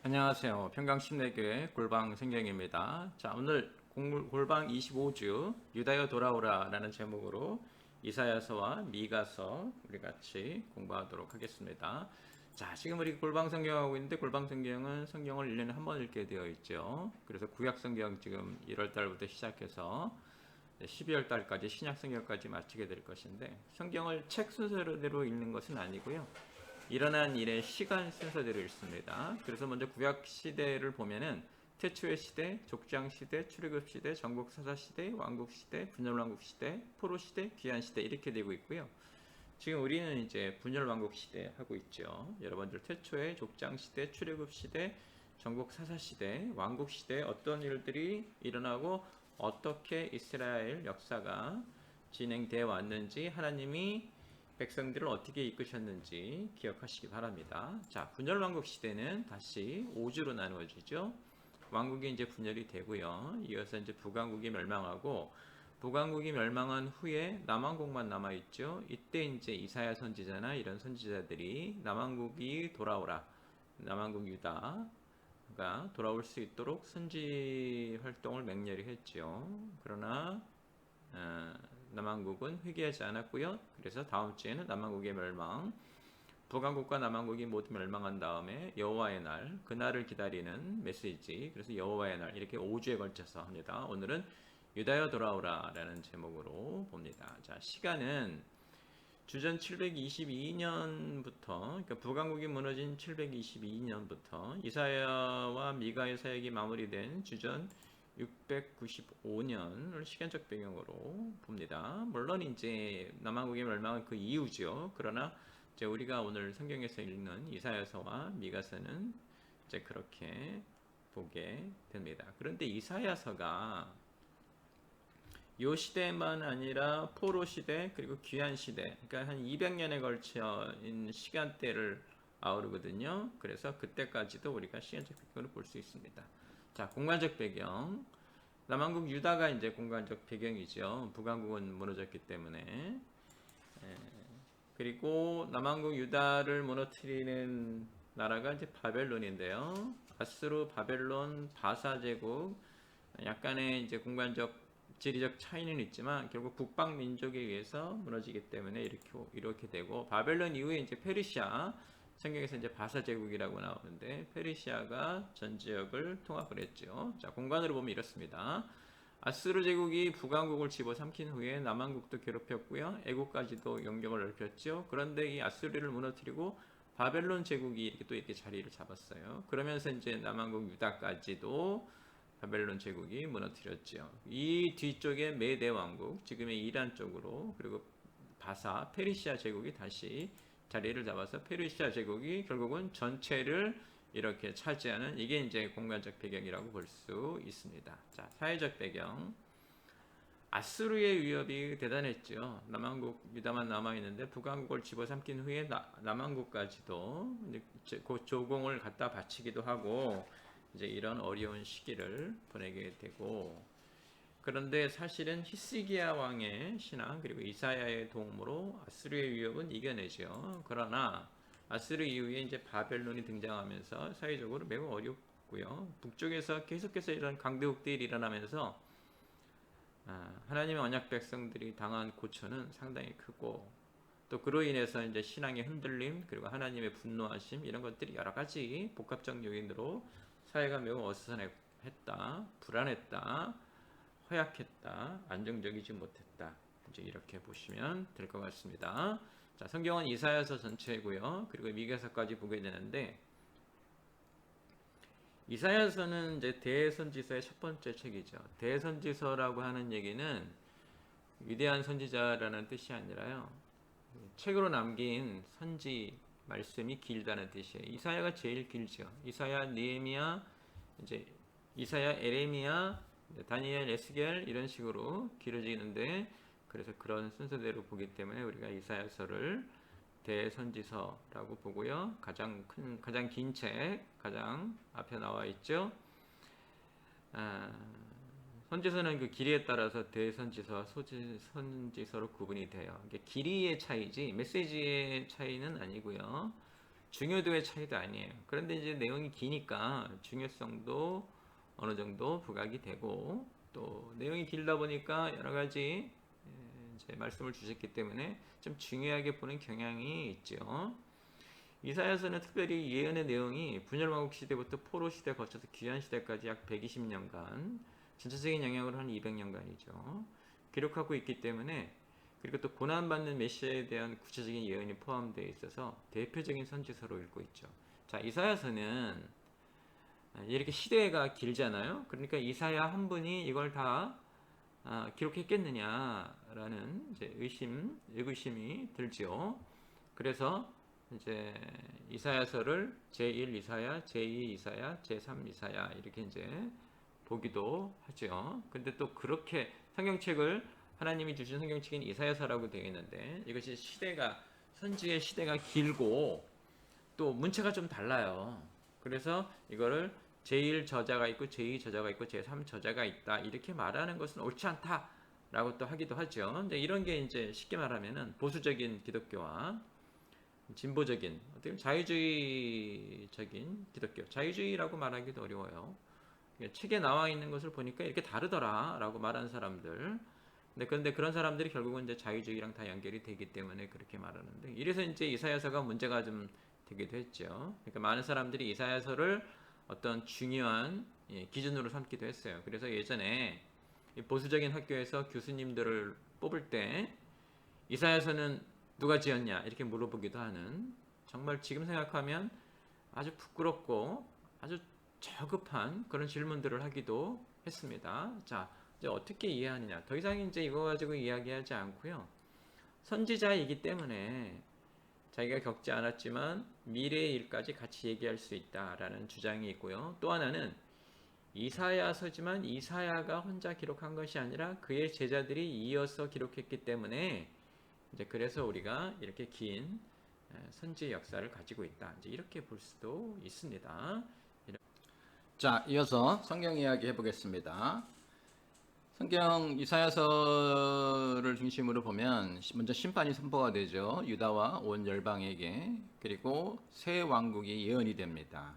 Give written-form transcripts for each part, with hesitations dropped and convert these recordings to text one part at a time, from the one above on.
안녕하세요. 평강심내교회 골방성경입니다. 자, 오늘 골방 25주 유다여 돌아오라 라는 제목으로 이사야서와 미가서 우리 같이 공부하도록 하겠습니다. 자, 지금 우리 골방성경하고 있는데 골방성경은 성경을 1년에 한 번 읽게 되어 있죠. 그래서 구약성경 지금 1월 달부터 시작해서 12월 달까지 신약성경까지 마치게 될 것인데 성경을 책 순서대로 읽는 것은 아니고요. 일어난 일의 시간 순서대로 읽습니다. 그래서 먼저 구약 시대를 보면은 태초의 시대, 족장 시대, 출애굽 시대, 전국 사사 시대, 왕국 시대, 분열 왕국 시대, 포로 시대, 귀한 시대 이렇게 되고 있고요. 지금 우리는 이제 분열 왕국 시대 하고 있죠. 여러분들 태초의 족장 시대, 출애굽 시대, 전국 사사 시대, 왕국 시대 어떤 일들이 일어나고 어떻게 이스라엘 역사가 진행되어 왔는지 하나님이 백성들을 어떻게 이끄셨는지 기억하시기 바랍니다. 자, 분열왕국 시대는 다시 5주로 나누어지죠. 왕국이 이제 분열이 되고요. 이어서 이제 북왕국이 멸망하고 북왕국이 멸망한 후에 남왕국만 남아 있죠. 이때 이제 이사야 선지자나 이런 선지자들이 남왕국이 돌아오라, 남왕국 유다가 돌아올 수 있도록 선지 활동을 맹렬히 했죠. 그러나 남한국은 회개하지 않았고요. 그래서 다음 주에는 남한국의 멸망, 북한국과 남한국이 모두 멸망한 다음에 여호와의 날, 그날을 기다리는 메시지. 그래서 여호와의 날 이렇게 5주에 걸쳐서 합니다. 오늘은 유다여 돌아오라라는 제목으로 봅니다. 자, 시간은 주전 722년부터, 그러니까 북왕국이 무너진 722년부터 이사야와 미가의 사역이 마무리된 주전 695년을 시간적 배경으로 봅니다. 물론 이제 남한국의 멸망은 그 이후죠. 그러나 이제 우리가 오늘 성경에서 읽는 이사야서와 미가서는 이제 그렇게 보게 됩니다. 그런데 이사야서가 요 시대만 아니라 포로 시대 그리고 귀한 시대, 그러니까 한 200년에 걸쳐인 시간대를 아우르거든요. 그래서 그때까지도 우리가 시간적 배경으로 볼 수 있습니다. 자, 공간적 배경. 남한국 유다가 이제 공간적 배경이죠. 북한국은 무너졌기 때문에. 그리고 남한국 유다를 무너뜨리는 나라가 이제 바벨론인데요. 아수르, 바벨론, 바사 제국, 약간의 이제 공간적 지리적 차이는 있지만 결국 북방 민족에 의해서 무너지기 때문에 이렇게 되고, 바벨론 이후에 이제 페르시아, 성경에서 이제 바사 제국이라고 나오는데 페르시아가 전 지역을 통합을 했죠. 자, 공간으로 보면 이렇습니다. 아수르 제국이 북왕국을 집어삼킨 후에 남왕국도 괴롭혔고요. 애국까지도 영역을 넓혔죠. 그런데 이 아수르를 무너뜨리고 바벨론 제국이 이렇게 자리를 잡았어요. 그러면서 이제 남왕국 유다까지도 바벨론 제국이 무너뜨렸죠. 이 뒤쪽에 메대 왕국, 지금의 이란 쪽으로, 그리고 바사, 페르시아 제국이 다시 자리를 잡아서 페르시아 제국이 결국은 전체를 이렇게 차지하는, 이게 이제 공간적 배경이라고 볼 수 있습니다. 자, 사회적 배경. 아수르의 위협이 대단했죠. 남한국 유다만 남아 있는데 북한국을 집어삼킨 후에 남한국까지도 이제 그 조공을 갖다 바치기도 하고 이제 이런 어려운 시기를 보내게 되고, 그런데 사실은 히스기야 왕의 신앙 그리고 이사야의 도움으로 아수르의 위협은 이겨내죠. 그러나 아수르 이후에 이제 바벨론이 등장하면서 사회적으로 매우 어렵고요. 북쪽에서 계속해서 이런 강대국들이 일어나면서 하나님의 언약 백성들이 당한 고초는 상당히 크고, 또 그로 인해서 이제 신앙의 흔들림 그리고 하나님의 분노하심 이런 것들이 여러 가지 복합적 요인으로 사회가 매우 어수선했다, 불안했다, 허약했다, 안정적이지 못했다. 이제 이렇게 보시면 될 것 같습니다. 자, 성경은 이사야서 전체고요. 그리고 미가서까지 보게 되는데, 이사야서는 이제 대선지서의 첫 번째 책이죠. 대선지서라고 하는 얘기는 위대한 선지자라는 뜻이 아니라요, 책으로 남긴 선지 말씀이 길다는 뜻이에요. 이사야가 제일 길죠. 이사야, 느헤미야, 이제 이사야, 에레미야, 다니엘, 에스겔 이런 식으로 길어지는데, 그래서 그런 순서대로 보기 때문에 우리가 이사야서를 대선지서라고 보고요. 가장 긴 책, 가장 앞에 나와 있죠. 선지서는 그 길이에 따라서 대선지서와 선지서로 구분이 돼요. 이게 길이의 차이지 메시지의 차이는 아니고요. 중요도의 차이도 아니에요. 그런데 이제 내용이 기니까 중요성도 어느 정도 부각이 되고, 또 내용이 길다 보니까 여러 가지 이제 말씀을 주셨기 때문에 좀 중요하게 보는 경향이 있죠. 이사야서는 특별히 예언의 내용이 분열왕국 시대부터 포로 시대 거쳐서 귀환 시대까지 약 120년간, 전체적인 영향으로 한 200년간이죠. 기록하고 있기 때문에, 그리고 또 고난받는 메시아에 대한 구체적인 예언이 포함되어 있어서 대표적인 선지서로 읽고 있죠. 자, 이사야서는 이렇게 시대가 길잖아요. 그러니까 이사야 한 분이 이걸 다 기록했겠느냐라는 이제 의구심이 들지요. 그래서 이제 이사야서를 제1 이사야, 제2 이사야, 제3 이사야 이렇게 이제 보기도 하죠. 근데 또 그렇게 성경책을 하나님이 주신 성경책인 이사야서라고 되어 있는데, 이것이 선지의 시대가 길고 또 문체가 좀 달라요. 그래서 이거를 제1 저자가 있고 제2 저자가 있고 제3 저자가 있다 이렇게 말하는 것은 옳지 않다라고 또 하기도 하죠. 근데 이런 게 이제 쉽게 말하면은 보수적인 기독교와 진보적인, 어떻게 보면 자유주의적인 기독교, 자유주의라고 말하기도 어려워요. 책에 나와 있는 것을 보니까 이렇게 다르더라라고 말하는 사람들. 근데 그런 사람들이 결국은 이제 자유주의랑 다 연결이 되기 때문에 그렇게 말하는데, 이래서 이제 이사야서가 문제가 좀 되기도 했죠. 그러니까 많은 사람들이 이사야서를 어떤 중요한 기준으로 삼기도 했어요. 그래서 예전에 보수적인 학교에서 교수님들을 뽑을 때 이사야서는 누가 지었냐 이렇게 물어보기도 하는, 정말 지금 생각하면 아주 부끄럽고 아주 저급한 그런 질문들을 하기도 했습니다. 자, 이제 어떻게 이해하느냐. 더 이상 이제 이거 가지고 이야기하지 않고요. 선지자이기 때문에 자기가 겪지 않았지만 미래의 일까지 같이 얘기할 수 있다라는 주장이 있고요. 또 하나는 이사야서지만 이사야가 혼자 기록한 것이 아니라 그의 제자들이 이어서 기록했기 때문에, 이제 그래서 우리가 이렇게 긴 선지의 역사를 가지고 있다. 이제 이렇게 볼 수도 있습니다. 자, 이어서 성경 이야기 해보겠습니다. 성경 이사야서를 중심으로 보면 먼저 심판이 선포가 되죠. 유다와 온 열방에게. 그리고 새 왕국이 예언이 됩니다.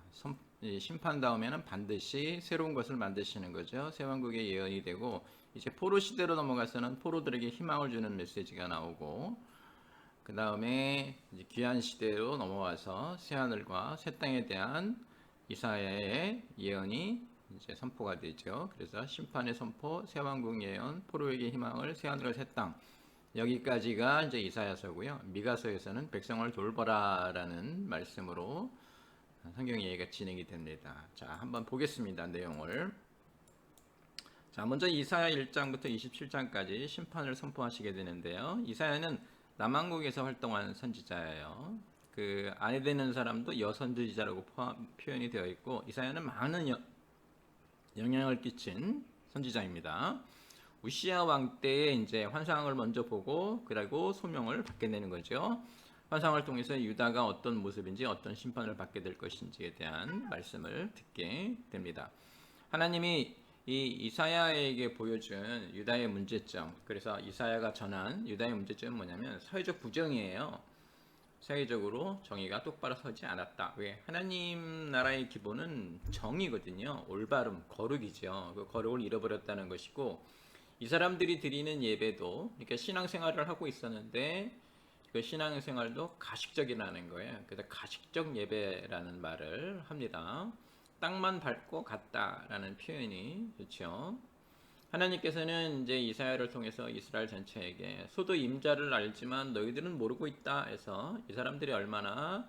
심판 다음에는 반드시 새로운 것을 만드시는 거죠. 새 왕국의 예언이 되고, 이제 포로 시대로 넘어가서는 포로들에게 희망을 주는 메시지가 나오고, 그 다음에 귀한 시대로 넘어와서 새 하늘과 새 땅에 대한 이사야의 예언이 이제 선포가 되죠. 그래서 심판의 선포, 새 왕국 예언, 포로에게 희망을, 새 하늘과 새 땅, 여기까지가 이제 이사야서고요. 미가서에서는 백성을 돌보라라는 말씀으로 성경 이해가 진행이 됩니다. 자, 한번 보겠습니다. 내용을. 자, 먼저 이사야 1장부터 27장까지 심판을 선포하시게 되는데요. 이사야는 남왕국에서 활동한 선지자예요. 그 아내 되는 사람도 여선지자라고 표현이 되어 있고, 이사야는 많은 영향을 끼친 선지자입니다. 우시야 왕 때에 이제 환상을 먼저 보고 그리고 소명을 받게 되는 거죠. 환상을 통해서 유다가 어떤 모습인지 어떤 심판을 받게 될 것인지에 대한 말씀을 듣게 됩니다. 하나님이 이 이사야에게 보여준 유다의 문제점, 그래서 이사야가 전한 유다의 문제점은 뭐냐면 사회적 부정이에요. 사회적으로 정의가 똑바로 서지 않았다. 왜? 하나님 나라의 기본은 정의거든요. 올바름, 거룩이죠. 그 거룩을 잃어버렸다는 것이고, 이 사람들이 드리는 예배도, 그러니까 신앙생활을 하고 있었는데 그 신앙생활도 가식적이라는 거예요. 그래서 가식적 예배라는 말을 합니다. 땅만 밟고 갔다라는 표현이 좋죠. 하나님께서는 이제 이사야를 통해서 이스라엘 전체에게 소도 임자를 알지만 너희들은 모르고 있다 해서 이 사람들이 얼마나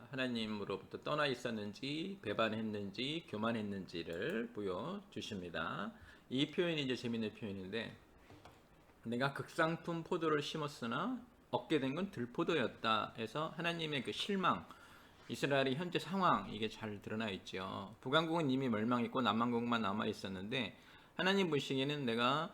하나님으로부터 떠나 있었는지, 배반했는지, 교만했는지를 보여주십니다. 이 표현이 이제 재밌는 표현인데, 내가 극상품 포도를 심었으나 얻게 된 건 들포도였다 해서 하나님의 그 실망, 이스라엘의 현재 상황, 이게 잘 드러나 있죠. 북왕국은 이미 멸망했고 남왕국만 남아 있었는데, 하나님 보시기에는 내가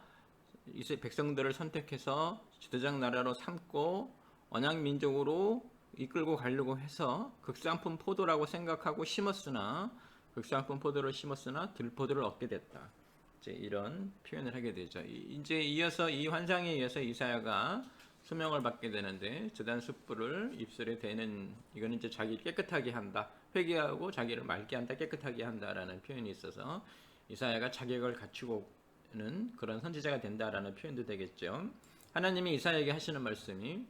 백성들을 선택해서 지도자 나라로 삼고 언약 민족으로 이끌고 가려고 해서 극상품 포도라고 생각하고 심었으나, 극상품 포도를 심었으나 들포도를 얻게 됐다. 이제 이런 표현을 하게 되죠. 이제 이어서 이 환상에 의해서 이사야가 수명을 받게 되는데 저단 숯불을 입술에 대는 이거는 이제 자기를 깨끗하게 한다. 회개하고 자기를 맑게 한다, 깨끗하게 한다라는 표현이 있어서 이사야가 자격을 갖추고는 그런 선지자가 된다라는 표현도 되겠죠. 하나님이 이사야에게 하시는 말씀이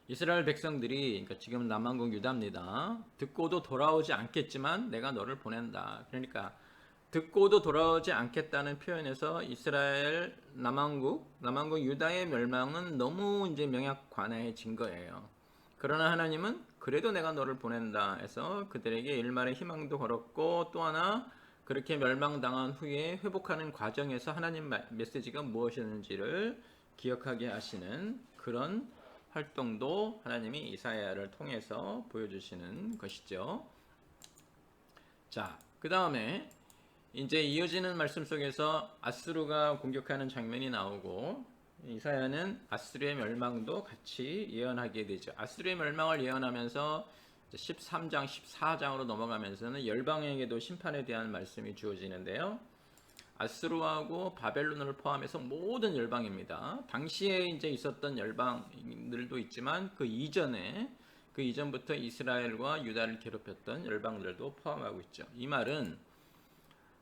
이스라엘 백성들이 그러니까 지금 남왕국 유다입니다. 듣고도 돌아오지 않겠지만 내가 너를 보낸다. 그러니까 듣고도 돌아오지 않겠다는 표현에서 이스라엘 남왕국 유다의 멸망은 너무 이제 명약관해진 거예요. 그러나 하나님은 그래도 내가 너를 보낸다 해서 그들에게 일말의 희망도 걸었고 또 하나 그렇게 멸망당한 후에 회복하는 과정에서 하나님 메시지가 무엇이었는지를 기억하게 하시는 그런 활동도 하나님이 이사야를 통해서 보여주시는 것이죠. 자, 그 다음에 이제 이어지는 말씀 속에서 아수르가 공격하는 장면이 나오고 이사야는 아수르의 멸망도 같이 예언하게 되죠. 아수르의 멸망을 예언하면서 13장, 14장으로 넘어가면서는 열방에게도 심판에 대한 말씀이 주어지는데요. 아수르하고 바벨론을 포함해서 모든 열방입니다. 당시에 이제 있었던 열방들도 있지만 그 이전부터 이스라엘과 유다를 괴롭혔던 열방들도 포함하고 있죠. 이 말은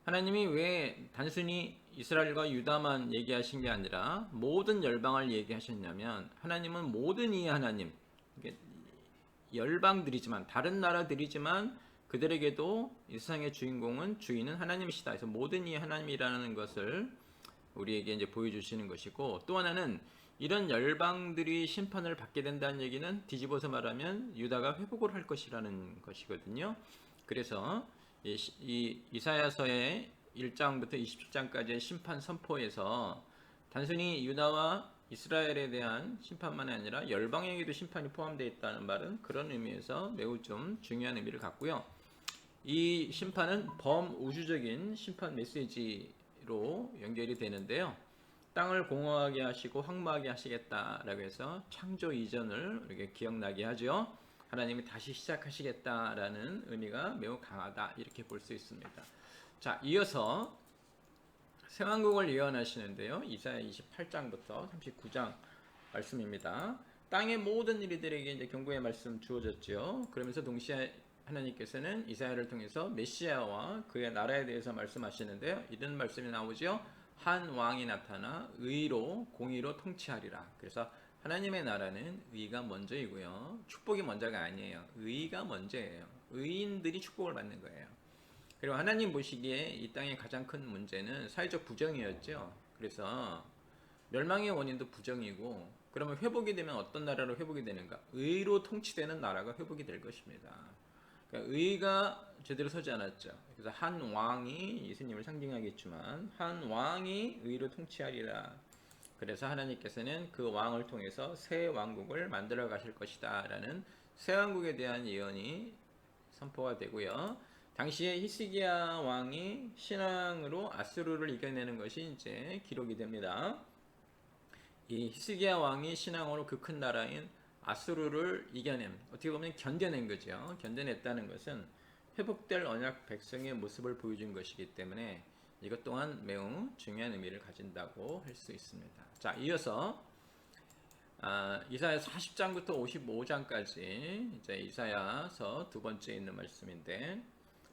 하나님이 왜 단순히 이스라엘과 유다만 얘기하신 게 아니라 모든 열방을 얘기하셨냐면 하나님은 모든 이의 하나님, 열방들이지만 다른 나라들이지만 그들에게도 이 세상의 주인은 하나님이시다. 그래서 모든 이의 하나님이라는 것을 우리에게 이제 보여주시는 것이고 또 하나는 이런 열방들이 심판을 받게 된다는 얘기는 뒤집어서 말하면 유다가 회복을 할 것이라는 것이거든요. 그래서 이 이사야서의 1장부터 27장까지의 심판 선포에서 단순히 유다와 이스라엘에 대한 심판만이 아니라 열방에게도 심판이 포함되어 있다는 말은 그런 의미에서 매우 좀 중요한 의미를 갖고요. 이 심판은 범우주적인 심판 메시지로 연결이 되는데요. 땅을 공허하게 하시고 황무하게 하시겠다라고 해서 창조 이전을 이렇게 기억나게 하죠. 하나님이 다시 시작하시겠다라는 의미가 매우 강하다 이렇게 볼 수 있습니다. 자, 이어서 새왕국을 예언하시는데요. 이사야 28장부터 39장 말씀입니다. 땅의 모든 이들에게 이제 경고의 말씀 주어졌죠. 그러면서 동시에 하나님께서는 이사야를 통해서 메시아와 그의 나라에 대해서 말씀하시는데요. 이런 말씀이 나오죠. 한 왕이 나타나 의로 공의로 통치하리라. 그래서 하나님의 나라는 의가 먼저이고요. 축복이 먼저가 아니에요. 의가 먼저예요. 의인들이 축복을 받는 거예요. 그리고 하나님 보시기에 이 땅의 가장 큰 문제는 사회적 부정이었죠. 그래서 멸망의 원인도 부정이고 그러면 회복이 되면 어떤 나라로 회복이 되는가? 의로 통치되는 나라가 회복이 될 것입니다. 그러니까 의가 제대로 서지 않았죠. 그래서 한 왕이 예수님을 상징하겠지만 한 왕이 의로 통치하리라. 그래서 하나님께서는 그 왕을 통해서 새 왕국을 만들어 가실 것이다 라는 새 왕국에 대한 예언이 선포가 되고요. 당시에 히스기야 왕이 신앙으로 아수르를 이겨내는 것이 이제 기록이 됩니다. 이 히스기야 왕이 신앙으로 그 큰 나라인 아수르를 어떻게 보면 견뎌낸 거죠. 견뎌냈다는 것은 회복될 언약 백성의 모습을 보여준 것이기 때문에 이것 또한 매우 중요한 의미를 가진다고 할 수 있습니다. 자, 이어서 이사야 40장부터 55장까지 이제 이사야서 두 번째 있는 말씀인데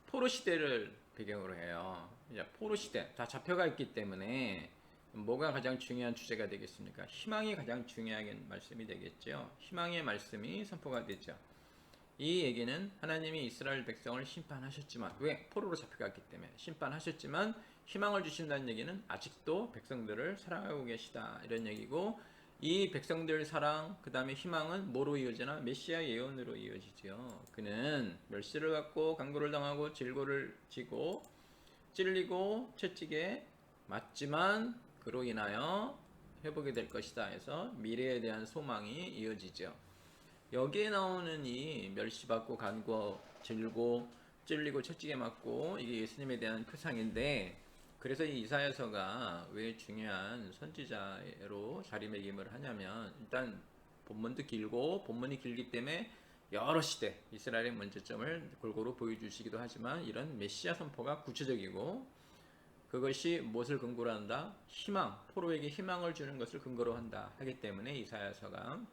포로 시대를 배경으로 해요. 이제 포로 시대 다 잡혀가 있기 때문에 뭐가 가장 중요한 주제가 되겠습니까? 희망이 가장 중요한 말씀이 되겠죠. 희망의 말씀이 선포가 되죠. 이 얘기는 하나님이 이스라엘 백성을 심판하셨지만 왜? 포로로 잡혀갔기 때문에 심판하셨지만 희망을 주신다는 얘기는 아직도 백성들을 사랑하고 계시다 이런 얘기고 이 백성들 사랑 그 다음에 희망은 뭐로 이어지나? 메시아 예언으로 이어지죠. 그는 멸시를 받고 강도를 당하고 질고를 지고 찔리고 채찍에 맞지만 그로 인하여 회복이 될 것이다 해서 미래에 대한 소망이 이어지죠. 여기에 나오는 이 멸시받고 간고 질고 찔리고 채찍에 맞고 이게 예수님에 대한 표상인데 그래서 이 이사야서가 왜 중요한 선지자로 자리매김을 하냐면 일단 본문도 길고 본문이 길기 때문에 여러 시대 이스라엘의 문제점을 골고루 보여주시기도 하지만 이런 메시아 선포가 구체적이고 그것이 무엇을 근거로 한다? 희망, 포로에게 희망을 주는 것을 근거로 한다 하기 때문에 이사야서가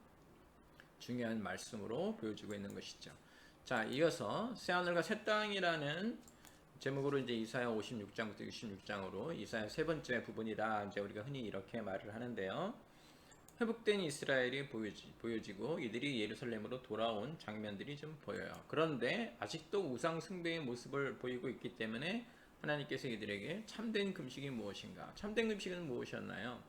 중요한 말씀으로 보여주고 있는 것이죠. 자, 이어서 새하늘과 새 땅이라는 제목으로 이제 이사야 56장부터 66장으로 이사야 세 번째 부분이라 이제 우리가 흔히 이렇게 말을 하는데요. 회복된 이스라엘이 보여지고 이들이 예루살렘으로 돌아온 장면들이 좀 보여요. 그런데 아직도 우상 숭배의 모습을 보이고 있기 때문에 하나님께서 이들에게 참된 금식이 무엇인가? 참된 금식은 무엇이었나요?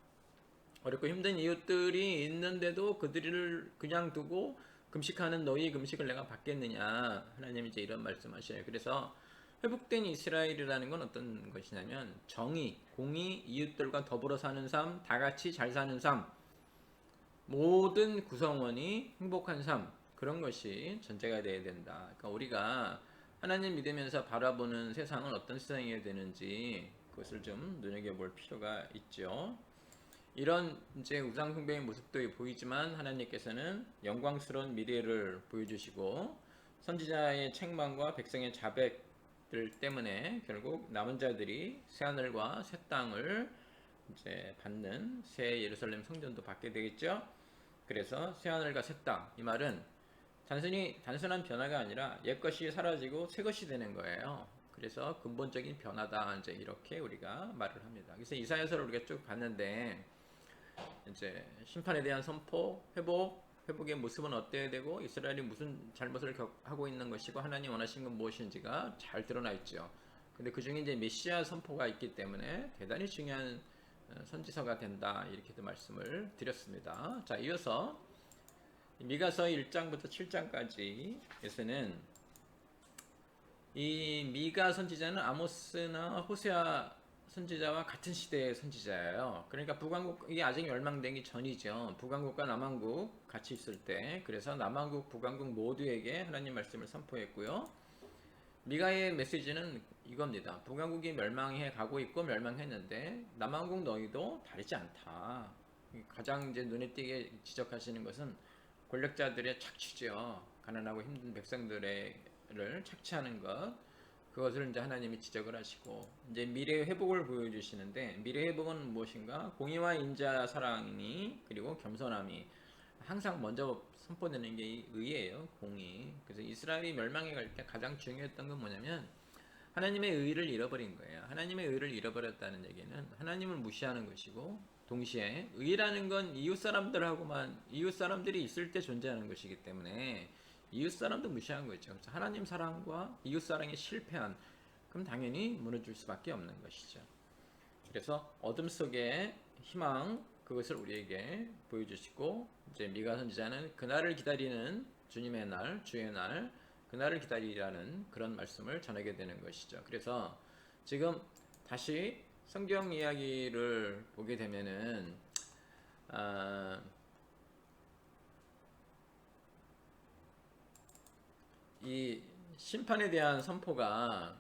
어렵고 힘든 이웃들이 있는데도 그들을 그냥 두고 금식하는 너희의 금식을 내가 받겠느냐? 하나님이 이제 이런 말씀하셔요. 그래서 회복된 이스라엘이라는 건 어떤 것이냐면 정의, 공의, 이웃들과 더불어 사는 삶, 다 같이 잘 사는 삶, 모든 구성원이 행복한 삶, 그런 것이 전제가 되어야 된다. 그러니까 우리가 하나님 믿으면서 바라보는 세상은 어떤 세상이어야 되는지 그것을 좀 눈여겨볼 필요가 있죠. 이런 이제 우상 숭배의 모습도 보이지만 하나님께서는 영광스러운 미래를 보여주시고 선지자의 책망과 백성의 자백들 때문에 결국 남은 자들이 새 하늘과 새 땅을 이제 받는 새 예루살렘 성전도 받게 되겠죠. 그래서 새 하늘과 새 땅, 이 말은 단순한 변화가 아니라 옛것이 사라지고 새것이 되는 거예요. 그래서 근본적인 변화다, 이제 이렇게 우리가 말을 합니다. 그래서 이사야서를 우리가 쭉 봤는데 이제 심판에 대한 선포, 회복의 모습은 어때야 되고 이스라엘이 무슨 잘못을 하고 있는 것이고 하나님 원하시는 건 무엇인지가 잘 드러나 있죠. 근데 그 중에 이제 메시아 선포가 있기 때문에 대단히 중요한 선지서가 된다, 이렇게도 말씀을 드렸습니다. 자, 이어서 미가서 1장부터 7장까지에서는 이 미가 선지자는 아모스나 호세아 선지자와 같은 시대의 선지자예요. 그러니까 북왕국이 아직 멸망되기 전이죠. 북왕국과 남왕국 같이 있을 때, 그래서 남왕국, 북왕국 모두에게 하나님 말씀을 선포했고요. 미가의 메시지는 이겁니다. 북왕국이 멸망해 가고 있고 멸망했는데 남왕국 너희도 다르지 않다. 가장 이제 눈에 띄게 지적하시는 것은 권력자들의 착취죠. 가난하고 힘든 백성들을 착취하는 것. 그것을 이제 하나님이 지적을 하시고 이제 미래의 회복을 보여주시는데, 미래 회복은 무엇인가? 공의와 인자, 사랑이, 그리고 겸손함이 항상 먼저 선포되는 게 이 의예요. 공의. 그래서 이스라엘이 멸망해 갈 때 가장 중요했던 건 뭐냐면 하나님의 의를 잃어버린 거예요. 하나님의 의를 잃어버렸다는 얘기는 하나님을 무시하는 것이고, 동시에 의라는 건 이웃 사람들이 있을 때 존재하는 것이기 때문에 이웃 사람도 무시한 거죠. 그래서 하나님 사랑과 이웃 사랑이 실패한, 그럼 당연히 무너질 수밖에 없는 것이죠. 그래서 어둠 속에 희망, 그것을 우리에게 보여주시고 이제 미가 선지자는 그날을 기다리는 주님의 날, 주의 날, 그날을 기다리라는 그런 말씀을 전하게 되는 것이죠. 그래서 지금 다시 성경 이야기를 보게 되면은 이 심판에 대한 선포가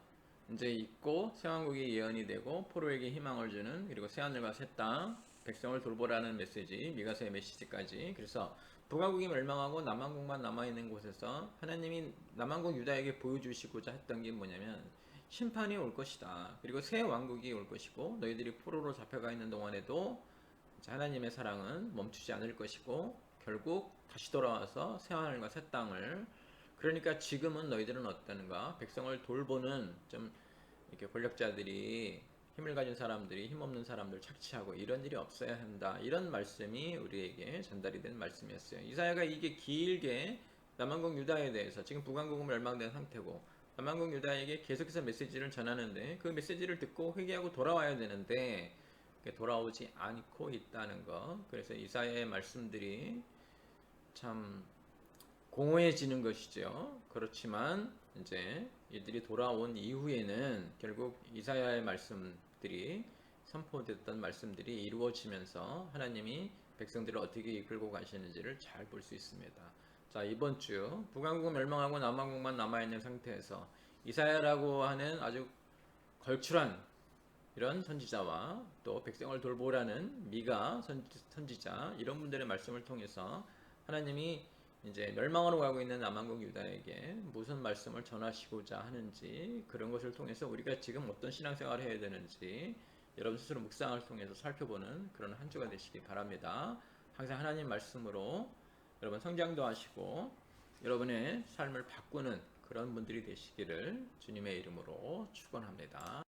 이제 있고 새왕국이 예언이 되고 포로에게 희망을 주는, 그리고 새하늘과 새 땅, 백성을 돌보라는 메시지, 미가서의 메시지까지. 그래서 북왕국이 멸망하고 남왕국만 남아있는 곳에서 하나님이 남왕국 유다에게 보여주시고자 했던 게 뭐냐면 심판이 올 것이다. 그리고 새 왕국이 올 것이고 너희들이 포로로 잡혀가 있는 동안에도 하나님의 사랑은 멈추지 않을 것이고 결국 다시 돌아와서 새 하늘과 새 땅을, 그러니까 지금은 너희들은 어떠는가? 백성을 돌보는 좀 이렇게 권력자들이, 힘을 가진 사람들이 힘없는 사람들 착취하고 이런 일이 없어야 한다. 이런 말씀이 우리에게 전달이 된 말씀이었어요. 이사야가 이게 길게 남왕국 유다에 대해서, 지금 북왕국은 멸망된 상태고 남왕국 유다에게 계속해서 메시지를 전하는데 그 메시지를 듣고 회개하고 돌아와야 되는데 돌아오지 않고 있다는 것. 그래서 이사야의 말씀들이 참 공허해지는 것이죠. 그렇지만 이제 이들이 돌아온 이후에는 결국 이사야의 말씀들이, 선포됐던 말씀들이 이루어지면서 하나님이 백성들을 어떻게 이끌고 가시는지를 잘 볼 수 있습니다. 자, 이번 주 북왕국은 멸망하고 남왕국만 남아있는 상태에서 이사야라고 하는 아주 걸출한 이런 선지자와 또 백성을 돌보라는 미가 선지자, 이런 분들의 말씀을 통해서 하나님이 이제 멸망으로 가고 있는 남한국 유다에게 무슨 말씀을 전하시고자 하는지, 그런 것을 통해서 우리가 지금 어떤 신앙생활을 해야 되는지 여러분 스스로 묵상을 통해서 살펴보는 그런 한 주가 되시기 바랍니다. 항상 하나님 말씀으로 여러분 성장도 하시고 여러분의 삶을 바꾸는 그런 분들이 되시기를 주님의 이름으로 축원합니다.